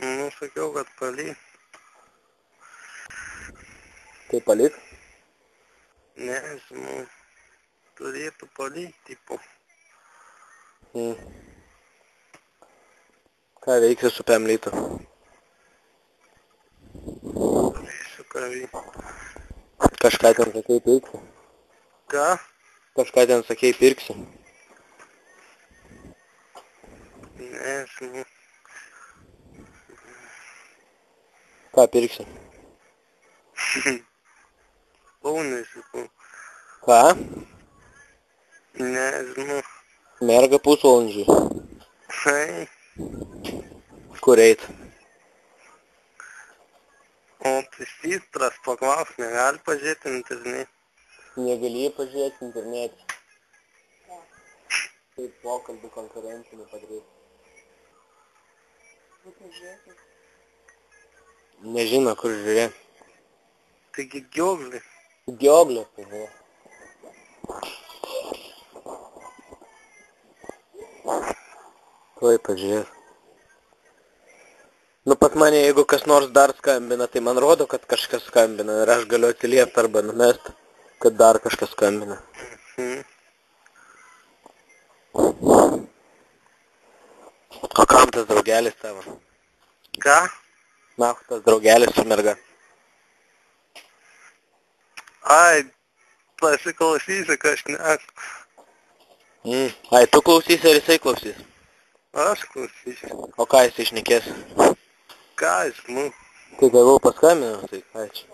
Nu, sakiau, kad palik. Tai palik? Nežinau, turėtų palikti po. Ką veiksi su Pemlytu? Turėsiu ką veikti. Kažką ten sakei pirksi? Ką? Kažką ten sakei pirksi? Nežinau. Ką pirksi? Paunėsiu. Ką? Nežinau. Merga pusvalandžiui. Ai. Kur eit? O prisistras paklaus, negali pažiūrėti internete. Negali pažiūrėti internete. Taip pokalbį konkurencinį padaryti. Nežino, kur žiūrėti. Taigi gioglį. Gioglio pažiūrė. Tuoj pažiūrės. Nu, pas mane, jeigu kas nors dar skambina, tai man rodo, kad kažkas skambina ir aš galiu atsiliepti arba numest, kad dar kažkas skambina. O kam tas draugelis tavo? Ką? Na, tas draugelis su merga. Ai, pasiklausysi kažką. Ai, tu klausysi ar jisai klausys? Aš klausysiu. O ką jis išnekės? Ką žinau? Tai tegul paskambina, tai ką čia?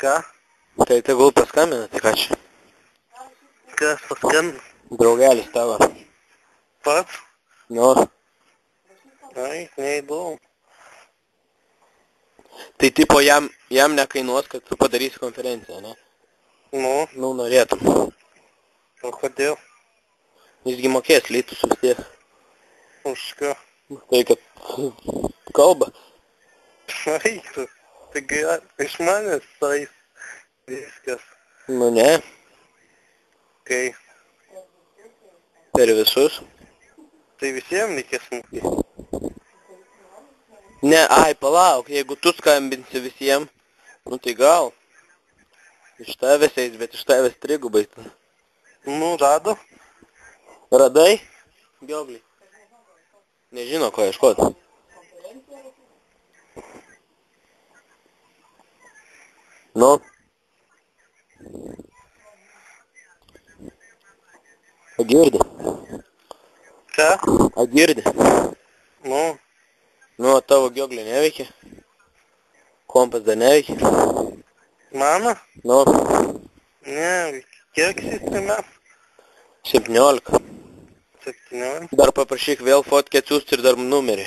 Ką? Tai tegul paskambina, tai ką čia? Kas paskambino? Draugelis tavo. Pats? Nu. Ai, neįdomu. Tai tipo jam nekainuos, kad tu padarysi konferenciją, ne? Nu? Nu, norėtum. O kodėl? Jisgi mokės lytus vis tiek. Už ką? Tai kad kalba. Ai, tu. Taigi iš manęs sais viskas. Nu ne, Kai? per visus. Tai visiems reikės mokėti. Ne, ai, palauk, jeigu tu skambinsi visiems, nu tai gal. Iš tavęs eis, bet iš tavęs trigubai. Nu, rado? Radai? Gioglį. Nežino, ko ieškoti. Nu. A girdi? Ką? A girdi? Nu, Nu, tavo gioglį neveikia? Kompas dar neveikia? mano? Nu, Ne, kiek sistema? 17. 17. Dar paprašyk vėl fotkę atsiųsti ir dar numerį.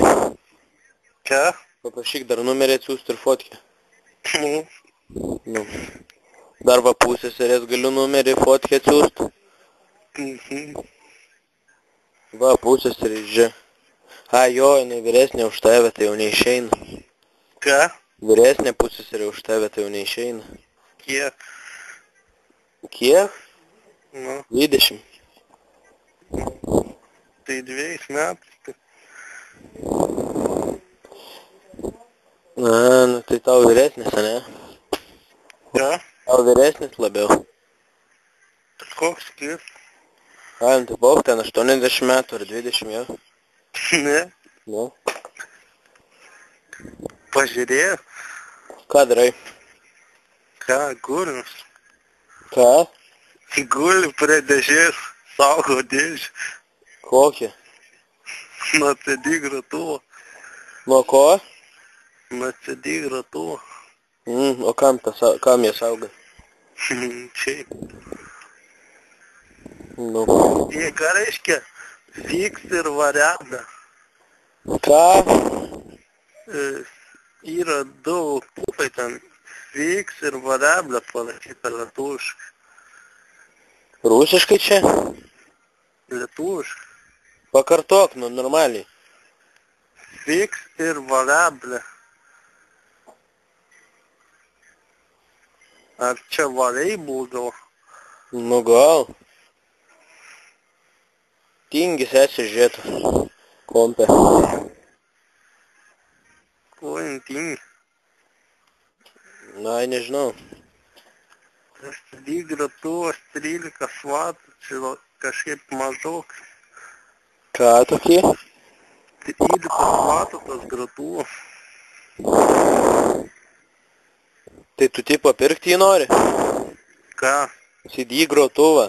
Ką? Paprašyk dar numerį atsiųsti ir fotkę. Nu, Nu. Dar va pusseserės galiu numerį fotkę atsiųsti. Va pusseserės, žiūrė. A, jo, jinai vyresnė už tave, tai jau neišeina. ką? Vyresnė pusseserė už tave, tai jau neišeina. Kiek? Kiek? Nu, 20. tai 2 metais. Na, nu tai tau vyresnis, ne? Ką? Tau vyresnis labiau. Tai koks skirtas? A, nu tai pauk ten 80 metų ar 20 jau. Ne, Nu. pažiūrėjau. Ką darai? Ką, gulius? Ką? Guli prie dėžės, saugo dėžę. Kokią? Nuo CD grotuvo. Nuo ko? Nuo CD grotuvo. O kam jie saugo? Šiaip. Nu. Jie ką reiškia? Fix ir variabla. Ką? Yra du pupai ten. Fix ir variabla parašyta lietuviškai. Rusiškai čia? Lietuviškai. Pakartok, nu normaliai. Fix ir variabla. Ar čia variai būdavo? Nu gal. Tingis esi žiūrėti. Kompe. ypatingi. Na, nežinau. Tas gratuvas 13 vatų, čia kažkaip mažok. Ką tokie? 13 vatų tas gratuvas. Tai tu tipo pirkti jį nori? Ką? CD grotuvą.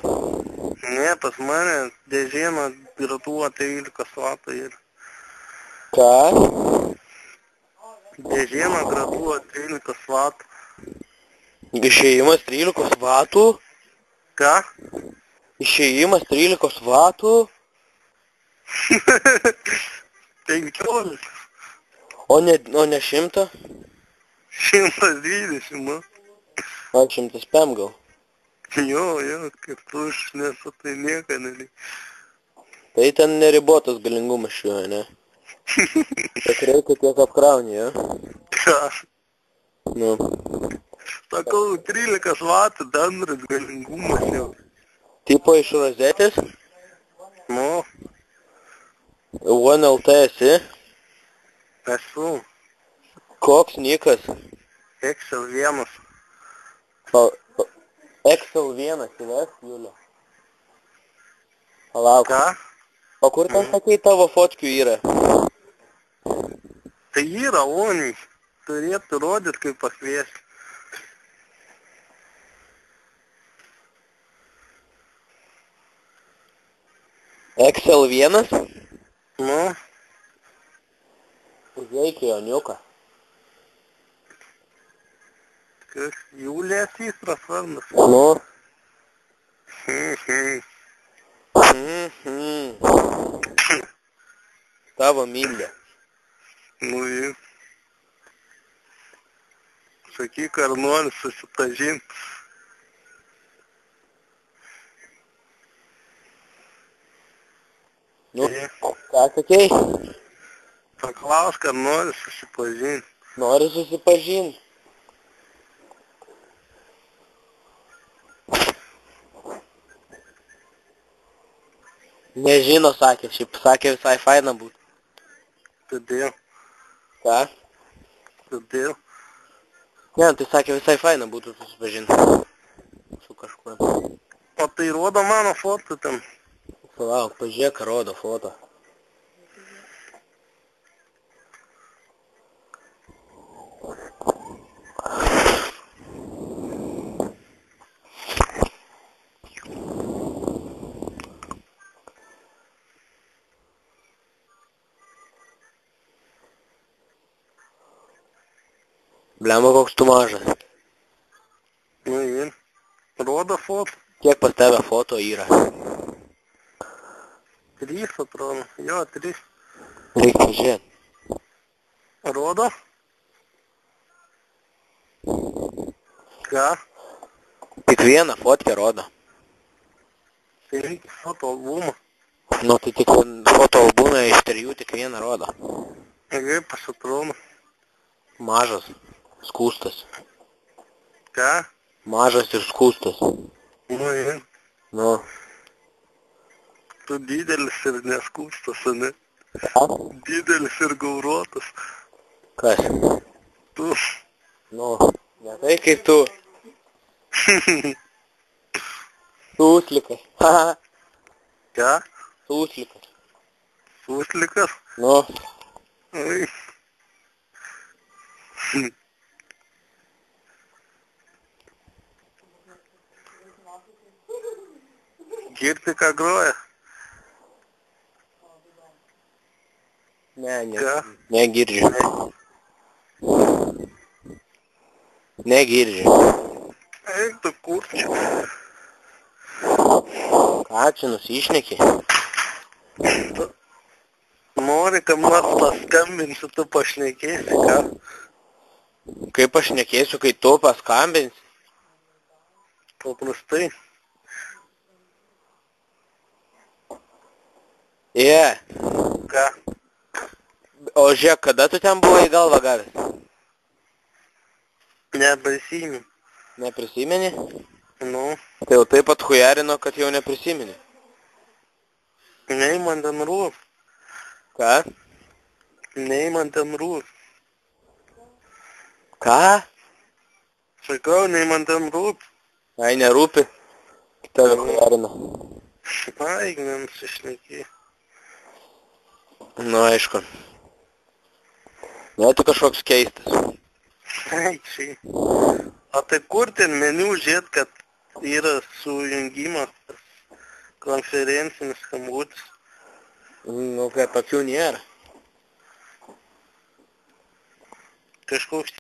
Ne, pas mane dėžėna gratuvo 13 vatų ir Ką? dėžėna gratuvo 13 vatų. Išėjimas 13 vatų? Ką? Išėjimas 13 vatų? 15. O ne 100? 120, nu. O 105 gal. Jo, kaip tu nesu, tai nieko nelik. Tai ten neribotas galingumas šiuo, ne? Tik reikia tiek apkrauni, jo? Ką? Nu. Sakau, 13 vatų bendras galingumas jau. Tipo iš rozetės? Nu, One LT esi? esu Koks nikas? Excel 1. Excel 1 įves, Julio. Palauk. Ką? O kur ten sakei tavo fotkių yra? Tai yra oniai. Turėtų rodyt, kaip pakviesti. Excel 1? Nu, Užveikė Joniuką. kas Julijas įstras vardas. Nu. Tavo mylė. Nu, jau. Sakyk, ar nori susipažinti. Nu, ką sakei? Paklausk, ar nori susipažinti. Nori susipažinti. Nežino, sakė, šiaip sakė visai faina būtų. Todėl, Ką? todėl. Ne, tai sakė visai faina būtų susipažinti. Su kažkuo. O tai rodo mano fotą ten. Palauk, pažiūrėk, rodo foto. Blemba, koks tu mažas. Nu, ir. Rodo fotą. Kiek pas tave foto yra? 3 atrodo. Jo, 3. Reikia pažiūrėti. Rodo? Ką? Tik vieną fotkę rodo. Tai reikia foto albumą. Nu, tai tik foto albume iš 3 tik vieną rodo. Kaip pasitrodo. Mažas, skūstas. Ką? Mažas ir skūstas. Nu, ir. Nu. Tu didelis ir neskūstas, ne? Ką? Didelis ir gauruotas. Kas? Tu. Nu, ne tai kaip tu. Sūslikas. Haha. Ką? Sūslikas. Suslikas? Nu. Ai. Girdi, ką groja? Ne, Ką? negirdžiu. Negirdžiu. Eik tu kurčiu. Ką čia nusišneki? Nori, kam nors paskambinsi, tu pašnekėsi, ką? Kaip aš šnekėsiu, kai tu paskambinsi? Paprastai. Ką? O žiūrėk, kada tu ten buvai į galvą gavęs? Neprisimenu. Neprisimeni? Nu, Tai jau taip athujarino, kad jau neprisimeni. nei man ten rūp. Ką? Nei man ten rūp. Ką? Sakau, nei man tam rūpi. Ai, nerūpi. Tave klarina. Ai, nenusišnekėjai. Nu, aišku. Ne, tu kažkoks keistas. Ai, čia. O tai kur ten meniu žiūrėt, kad yra sujungimas, konferencinis skambutis? Nu, kad tokių nėra. Kažkoks